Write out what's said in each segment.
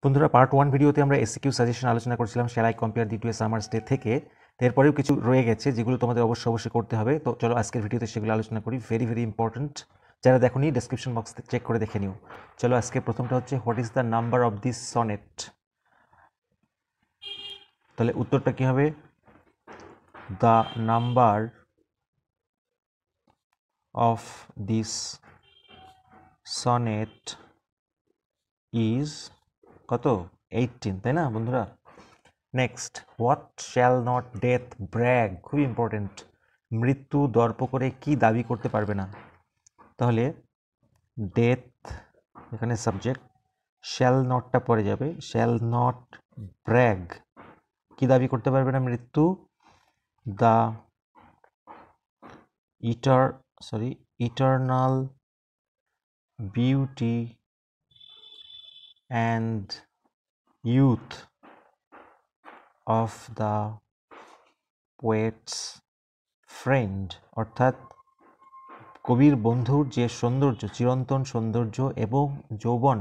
বন্ধুরা পার্ট 1 ভিডিওতে আমরা এসসিকিউ সাজেশন আলোচনা করেছিলাম shall I compare thee to a summer's day থেকে। এরপরেও কিছু রয়ে গেছে যেগুলো তোমাদের অবশ্যই করতে হবে। তো চলো আজকের ভিডিওতে সেগুলো আলোচনা করি। Very important. যারা দেখোনি ডেসক্রিপশন বক্স চেক করে দেখে নিও। চলো আজকে প্রথমটা হচ্ছে what is the number of this sonnet. তাহলে উত্তরটা কি হবে? The number of this sonnet is কত? 18, তাই না বন্ধুরা? Next, what shall not death brag, খুবই ইম্পর্টেন্ট। মৃত্যু দর্প করে কি দাবি করতে পারবে না? তাহলে ডেথ এখানে সাবজেক্ট, শ্যাল নটটা পরে যাবে, শ্যাল নট ব্র্যাগ, কি দাবি করতে পারবে না মৃত্যু? The eternal beauty and youth of the poet's friend, অর্থাৎ কবির বন্ধুর যে সৌন্দর্য, চিরন্তন সৌন্দর্য এবং যৌবন,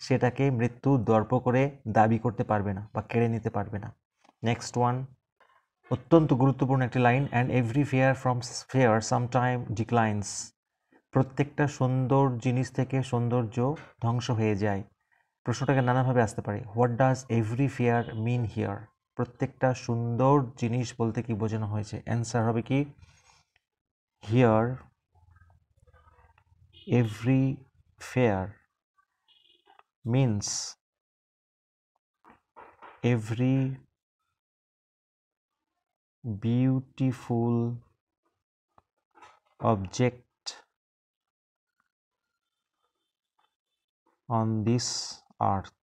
সেটাকে মৃত্যু দর্প করে দাবি করতে পারবে না বা কেড়ে নিতে পারবে না। নেক্সট ওয়ান, অত্যন্ত গুরুত্বপূর্ণ একটি line, and every fair from fair sometime declines, প্রত্যেকটা সুন্দর জিনিস থেকে সৌন্দর্য ধ্বংস হয়ে যায়। প্রশ্নটাকে নানাভাবে আসতে পারে। What does every fair mean here, প্রত্যেকটা সুন্দর জিনিস বলতে কি বোঝানো হয়েছে? অ্যান্সার হবে কি, here every fair means every beautiful object on this earth,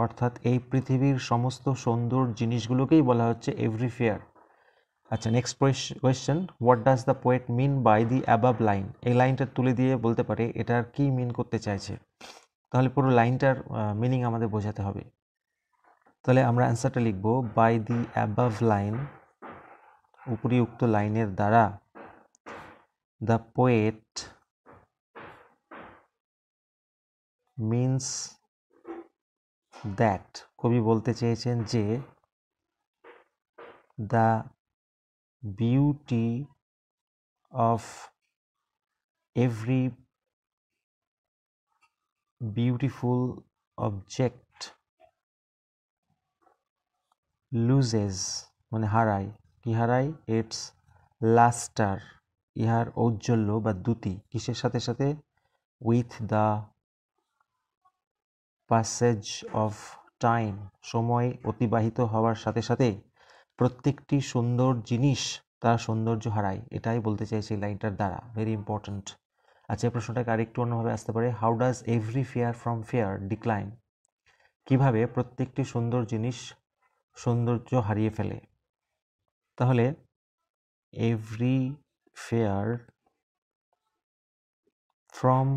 অর্থাৎ এই পৃথিবীর সমস্ত সুন্দর জিনিসগুলোকেই বলা হচ্ছে এভরি ফেয়ার। আচ্ছা, next question, what does the poet mean by the above line, এই লাইনটা তুলে দিয়ে বলতে পারে এটার কি মিন করতে চাইছে। তাহলে পুরো লাইনটার মিনিং আমাদের বোঝাতে হবে। তাহলে আমরা অ্যান্সারটা লিখব, বাই দি অ্যাবাভ লাইন, উপরিউক্ত লাইনের দ্বারা, দ্য পোয়েট মিন্স দ্যাট, কবি বলতে চেয়েছেন যে the beauty of every beautiful object loses, মানে হারায়, কি হারায়? ইটস লাস্টার, ইহার ঔজ্জ্বল্য বা দ্যুতি, কিসের সাথে সাথে? With the passage of time, সময় অতিবাহিত হওয়ার সাথে সাথে প্রত্যেকটি সুন্দর জিনিস তার সৌন্দর্য হারায়, এটাই বলতে চাইছে এই লাইনটার দ্বারা। Very important. আচ্ছা, এই প্রশ্নটাকে আরেকটু অন্যভাবে আসতে পারে। How does every fair from fair decline, কিভাবে প্রত্যেকটি সুন্দর জিনিস সৌন্দর্য হারিয়ে ফেলে? তাহলে every fair from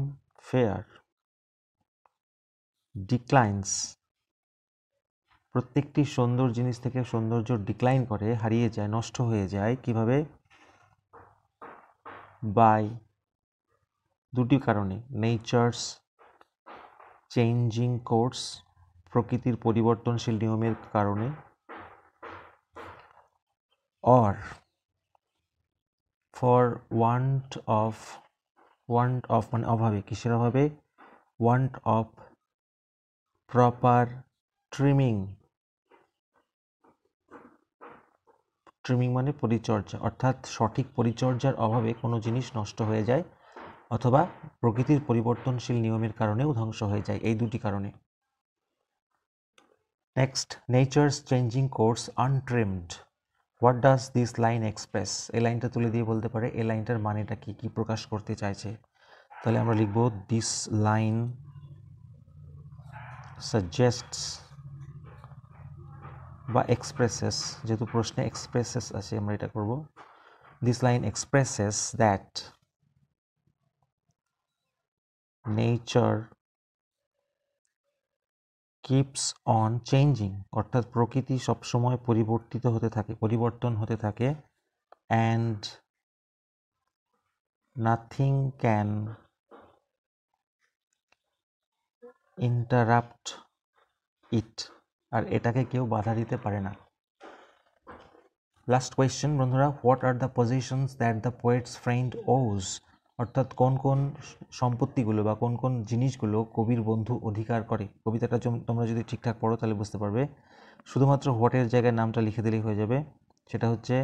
fair declines, প্রত্যেকটি সুন্দর জিনিস থেকে সৌন্দর্য ডিক্লাইন করে, হারিয়ে যায়, নষ্ট হয়ে যায়। কিভাবে? বাই, দুটি কারণে, নেচার্স চেঞ্জিং কোর্স, প্রকৃতির পরিবর্তনশীল নিয়মের কারণে, অর ফর ওয়ান্ট অফ মানে অভাবে, কিসের অভাবে? Want of proper trimming, trimming মানে পরিচর্যা, অর্থাৎ সঠিক পরিচর্যার অভাবে কোনো জিনিস নষ্ট হয়ে যায়, অথবা প্রকৃতির পরিবর্তনশীল নিয়মের কারণেও ধ্বংস হয়ে যায়, এই দুটি কারণে। Next, nature's changing course untrimmed, what does this line express, এই লাইনটা তুলে দিয়ে বলতে পারে এই লাইনটার মানেটা কি, কি প্রকাশ করতে চাইছে। তাহলে আমরা লিখব, দিস লাইন সাজেস্টস বা এক্সপ্রেসেস, যেহেতু প্রশ্নে এক্সপ্রেসেস আছে আমরা এটা করব, this line expresses that nature keeps on changing, অর্থাৎ প্রকৃতি সবসময় পরিবর্তন হতে থাকে, and nothing can interrupt it, আর এটাকে কেউ বাধা দিতে পারে না। লাস্ট কোয়েশ্চেন বন্ধুরা, what are the positions that the poet's friend owes, অর্থাৎ কোন কোন সম্পত্তিগুলো বা কোন কোন জিনিসগুলো কবির বন্ধু অধিকার করে। কবিতাটা তোমরা যদি ঠিকঠাক পড়ো তাহলে বুঝতে পারবে। শুধুমাত্র হোয়াটের জায়গায় নামটা লিখে দিলেই হয়ে যাবে। সেটা হচ্ছে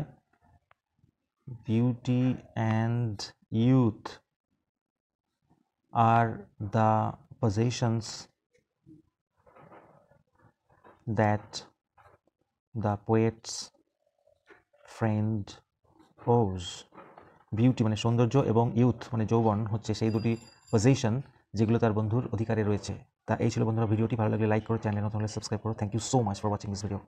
beauty and youth are the positions that the poet's friend owes. Beauty মানে সৌন্দর্য এবং ইউথ মানে যৌবন হচ্ছে সেই দুটি পজিশন যেগুলো তার বন্ধুর অধিকারে রয়েছে। তা এই ছিল বন্ধুরা ভিডিওটি। ভালো লাগলে লাইক করো, চ্যানেলে নতুন হলে সাবস্ক্রাইব করো। Thank you so much for watching this video.